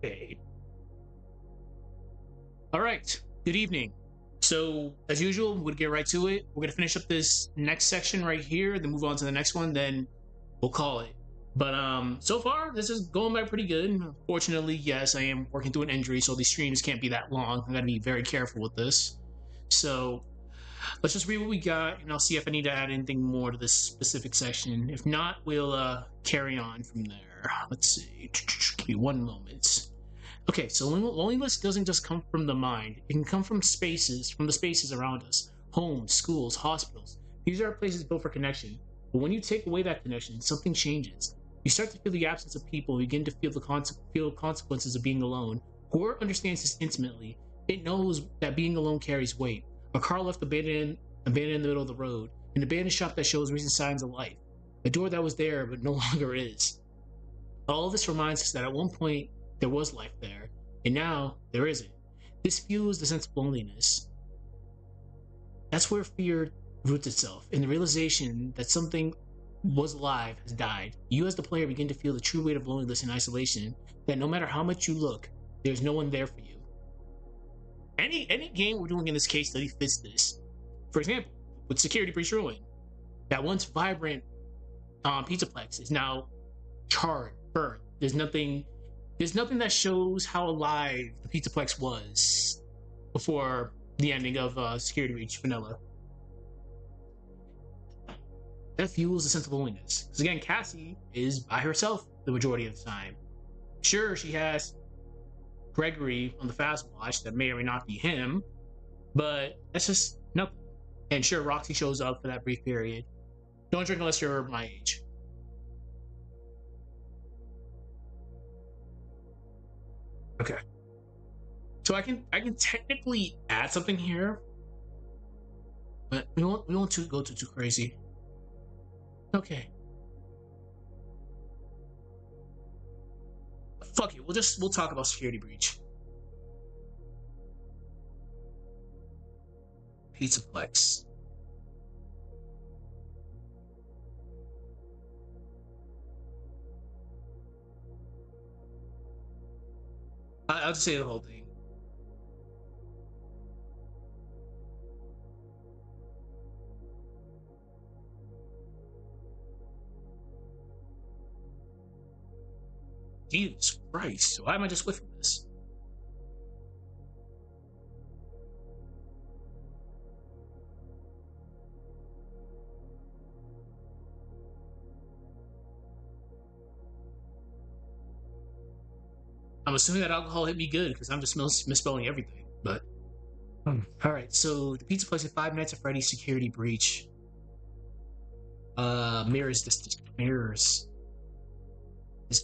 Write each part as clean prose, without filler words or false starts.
Okay. All right. Good evening. So, as usual, we're gonna get right to it. We're gonna finish up this next section right here, then move on to the next one. Then we'll call it. But so far this is going by pretty good. Fortunately, yes, I am working through an injury, so these streams can't be that long. I gotta be very careful with this. So let's just read what we got, and I'll see if I need to add anything more to this specific section. If not, we'll carry on from there. Let's see. Give me one moment. Okay, so loneliness doesn't just come from the mind. It can come from the spaces around us. Homes, schools, hospitals. These are places built for connection. But when you take away that connection, something changes. You start to feel the absence of people, you begin to feel feel consequences of being alone. Horror understands this intimately. It knows that being alone carries weight. A car left abandoned in the middle of the road. An abandoned shop that shows recent signs of life. A door that was there but no longer is. All of this reminds us that at one point there was life there, and now there isn't. This fuels the sense of loneliness. That's where fear roots itself, in the realization that something was alive has died. You, as the player, begin to feel the true weight of loneliness and isolation, that no matter how much you look, there's no one there for you. Any game we're doing in this case study fits this. For example, with Security Breach Ruin, that once vibrant Pizzaplex is now charred, burnt. There's nothing that shows how alive the Pizzaplex was before the ending of Security Breach Vanilla. That fuels a sense of loneliness. Because again, Cassie is by herself the majority of the time. Sure, she has Gregory on the fast watch that may or may not be him, but that's just nothing. And sure, Roxy shows up for that brief period. Don't drink unless you're my age. Okay. So I can technically add something here, but we won't go too crazy. Okay. Fuck it. We'll talk about Security Breach. Pizzaplex. I'll just say the whole thing. Jesus Christ. Why am I just whiffing this? I'm assuming that alcohol hit me good because I'm just misspelling everything. But all right. So the Pizzaplex at Five Nights at Freddy's Security Breach. Mirrors this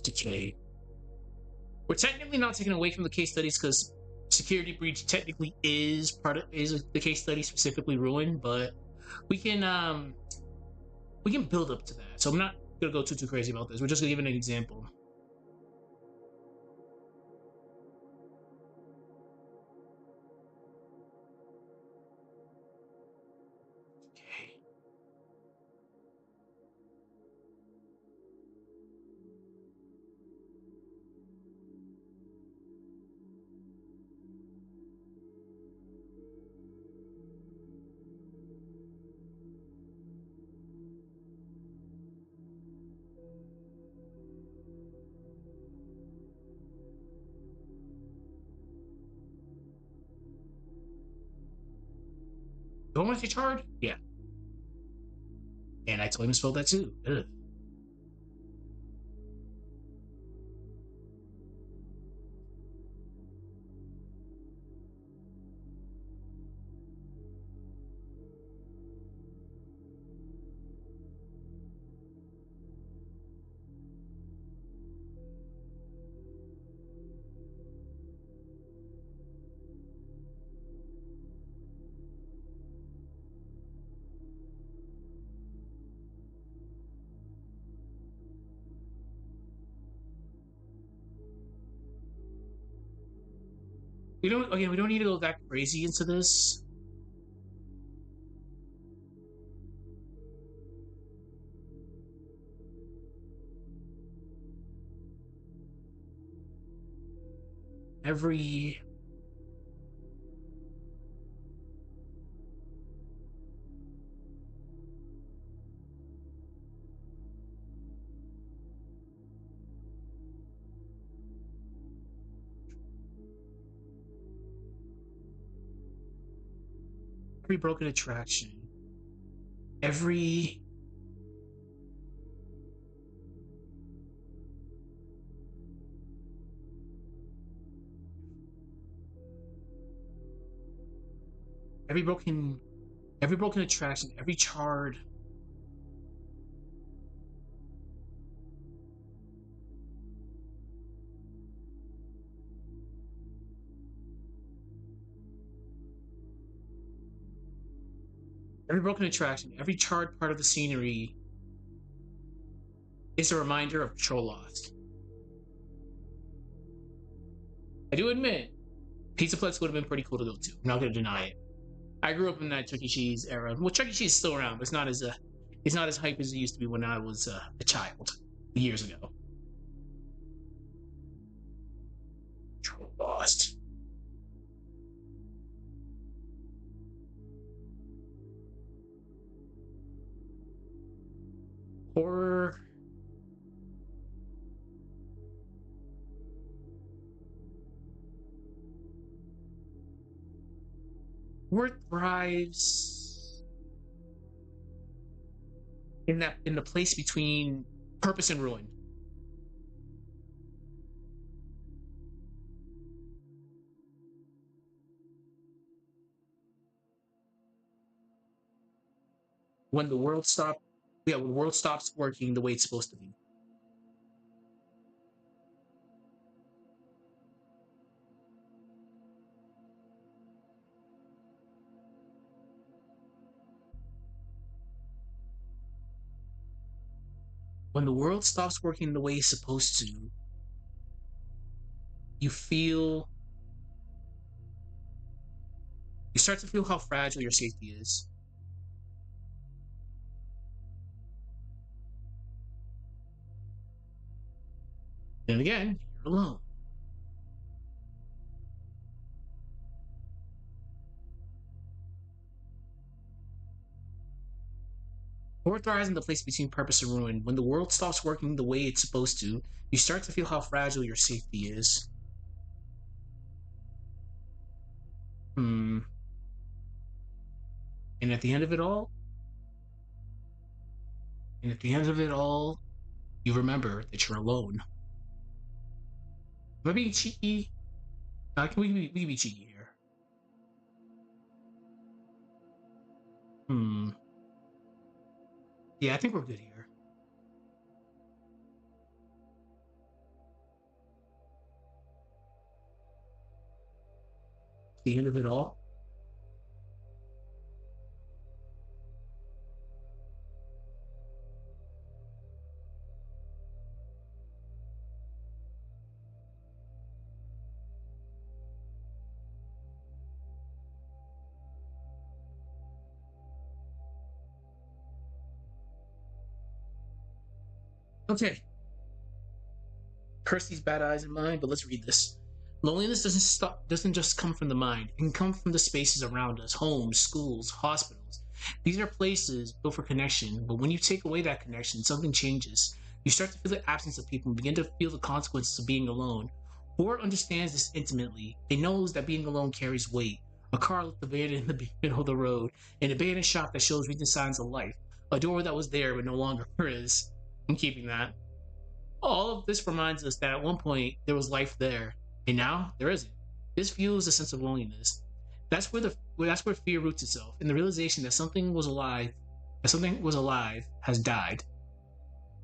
decay. We're technically not taking away from the case studies because Security Breach technically is the case study specifically ruined, but we can um we can build up to that. So I'm not gonna go too crazy about this. We're just gonna give it an example. Okay. Don't want to say charred? Yeah. And I totally misspelled that too. Ugh. We don't need to go that crazy into this. every every broken attraction, every every broken every broken attraction, every charred. Every broken attraction, every charred part of the scenery is a reminder of control lost. I do admit, Pizzaplex would have been pretty cool to go to. I'm not going to deny it. I grew up in that Chuck E. Cheese era. Well, Chuck E. Cheese is still around, but it's not as hype as it used to be when I was a child years ago. Control lost. Horror. Horror thrives in the place between purpose and ruin. When the world stops, yeah, when the world stops working the way it's supposed to be. When the world stops working the way it's supposed to, you feel you start to feel how fragile your safety is. And again, you're alone. Horror thrives in the place between purpose and ruin. When the world stops working the way it's supposed to, you start to feel how fragile your safety is. Hmm. And at the end of it all, and at the end of it all, you remember that you're alone. Am I being cheeky? Can we be cheeky here? Hmm. Yeah, I think we're good here. The end of it all. Okay. Curse these bad eyes of mine, but let's read this. Loneliness doesn't just come from the mind. It can come from the spaces around us, homes, schools, hospitals. These are places built for connection, but when you take away that connection, something changes. You start to feel the absence of people and begin to feel the consequences of being alone. Horror understands this intimately. It knows that being alone carries weight. A car left abandoned in the middle of the road, an abandoned shop that shows recent signs of life, a door that was there but no longer is. I'm keeping that. All of this reminds us that at one point there was life there, and now there isn't. This fuels a sense of loneliness. That's where fear roots itself in the realization that something was alive has died.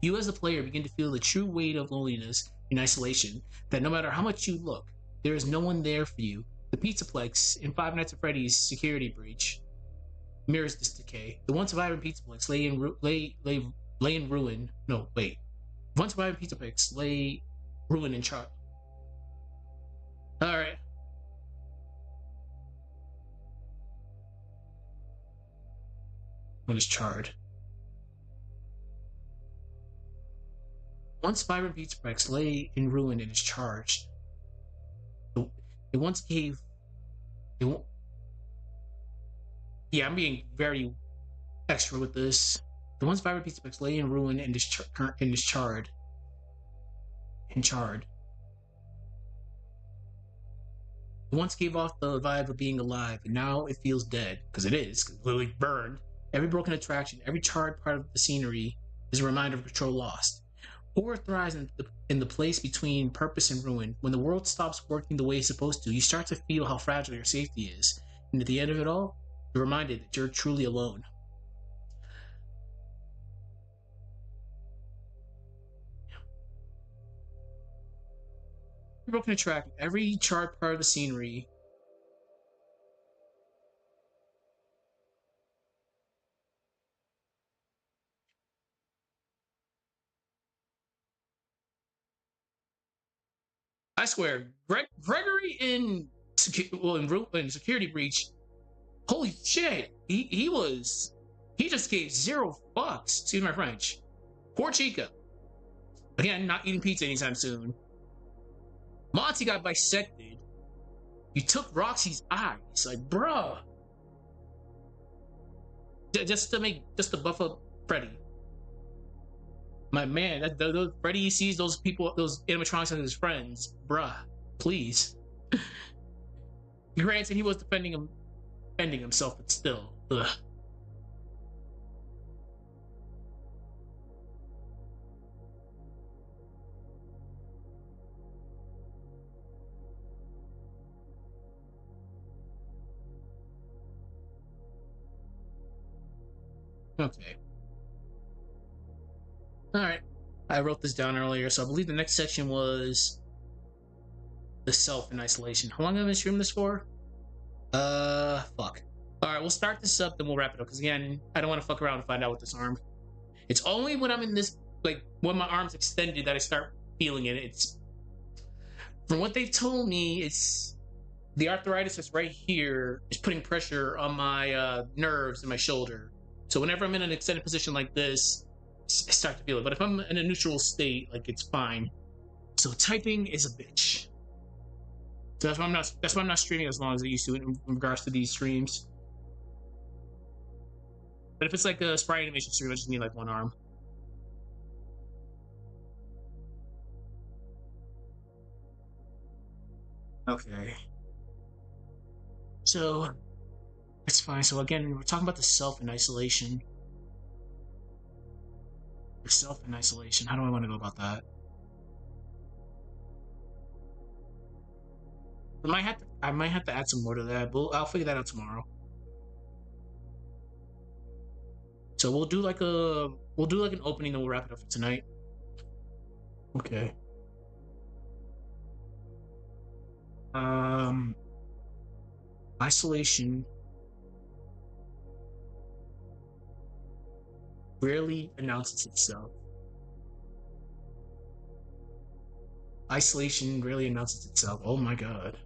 You as the player begin to feel the true weight of loneliness in isolation. That no matter how much you look, there is no one there for you. The Pizzaplex in Five Nights at Freddy's security breach mirrors this decay. The one surviving Pizzaplex lay in ruin. No, wait. One surviving Pizzaplex lay ruin in chart. All right. What is charred? Once vibrant Pizzaplex lay in ruin and is charged. It once gave. It, yeah, I'm being very extra with this. The once vibrant piece of X lay in ruin and discharred. And charred. It once gave off the vibe of being alive, and now it feels dead, because it is, cause literally burned. Every broken attraction, every charred part of the scenery is a reminder of control lost. Horror thrives in the place between purpose and ruin. When the world stops working the way it's supposed to, you start to feel how fragile your safety is. And at the end of it all, you're reminded that you're truly alone. Every broken attraction, every charred part of the scenery. I swear, Gregory in in Security Breach, holy shit, he just gave zero fucks. Excuse my French. Poor Chica. Again, not eating pizza anytime soon. Monty got bisected. You took Roxy's eyes, like, bruh. Just to buff up Freddy. My man, Freddy sees those people, those animatronics as his friends, bruh. Please. Granted, he was defending himself, but still, ugh. Okay. All right. I wrote this down earlier, so I believe the next section was the self in isolation. How long am I gonna stream this for? Fuck. All right, we'll start this up, then we'll wrap it up. Because again, I don't want to fuck around and find out with this arm. It's only when I'm in this, like, when my arm's extended that I start feeling it. It's from what they've told me, it's the arthritis that's right here is putting pressure on my nerves in my shoulder. So whenever I'm in an extended position like this, I start to feel it. But if I'm in a neutral state, like, it's fine. So typing is a bitch. So that's why I'm not streaming as long as I used to in regards to these streams. But if it's like a sprite animation stream, I just need like one arm. Okay. So it's fine. So again, we're talking about the self in isolation. The self in isolation. How do I want to go about that? I might have to add some more to that, but I'll figure that out tomorrow. So we'll do like an opening, and we'll wrap it up for tonight. Okay. Um, isolation rarely announces itself. Isolation rarely announces itself. Oh my god.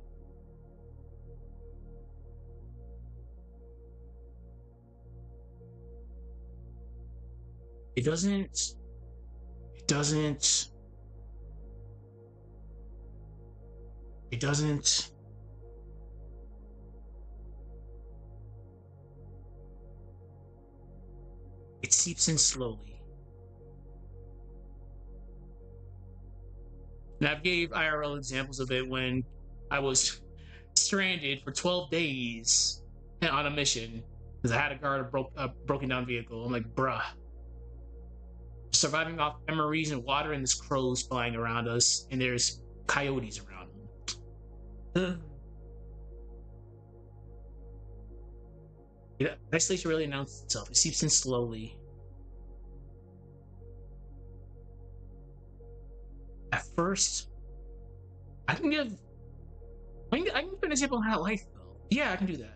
It doesn't. It doesn't. It doesn't. It seeps in slowly. And I've gave IRL examples of it when I was stranded for 12 days on a mission because I had to guard a broken down vehicle. I'm like, bruh. Surviving off MREs and water, and there's crows flying around us, and there's coyotes around them. Isolation really announces itself. It seeps in slowly. At first, I can give. I can give an example of how life though. Yeah, I can do that.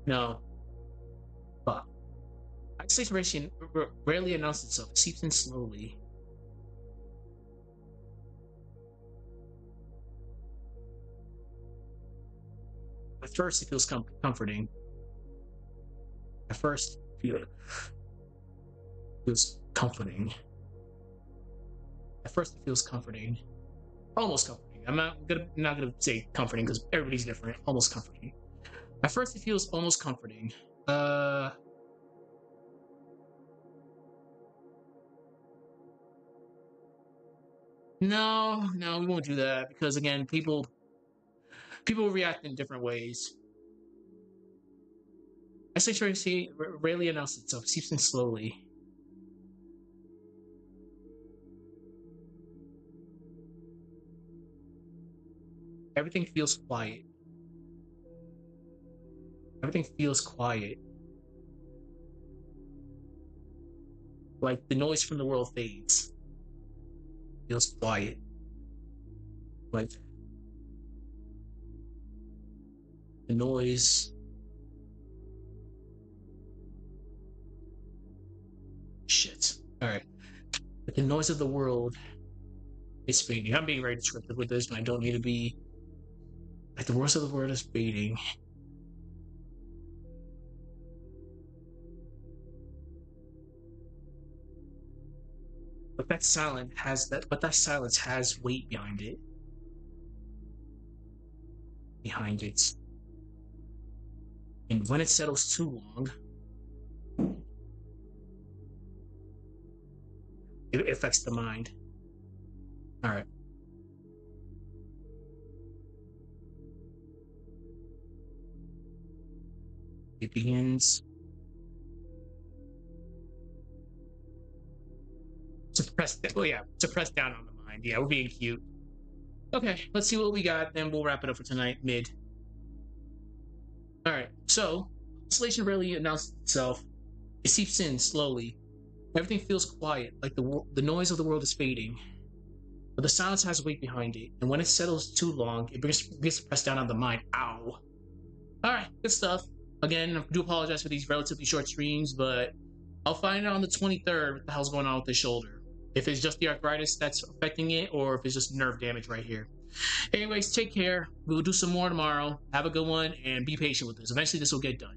No, but isolation rarely announces itself. It seeps in slowly. At first, it feels comforting. At first, it feels comforting. At first, it feels comforting, almost comforting. I'm not gonna say comforting because everybody's different. Almost comforting. At first, it feels almost comforting. Uh, no, we won't do that because again, people react in different ways. Essay Tracy rarely announces itself, seeps in slowly. Everything feels quiet. Everything feels quiet. Like the noise from the world fades. Feels quiet. Like the noise. Shit. Alright. Like the noise of the world is fading. I'm being very descriptive with this, and I don't need to be. Like the voice of the world is fading. But that silence has weight behind it. Behind it. And when it settles too long, it affects the mind. Alright. It begins to press. Oh yeah, to press down on the mind. Yeah, we're being cute. Okay, let's see what we got. Then we'll wrap it up for tonight. Mid. All right. So, isolation rarely announces itself. It seeps in slowly. Everything feels quiet, like the noise of the world is fading. But the silence has weight behind it, and when it settles too long, it begins to press down on the mind. Ow. All right, good stuff. Again, I do apologize for these relatively short streams, but I'll find out on the 23rd what the hell's going on with the shoulder. If it's just the arthritis that's affecting it, or if it's just nerve damage right here. Anyways, take care. We will do some more tomorrow. Have a good one, and be patient with this. Eventually, this will get done.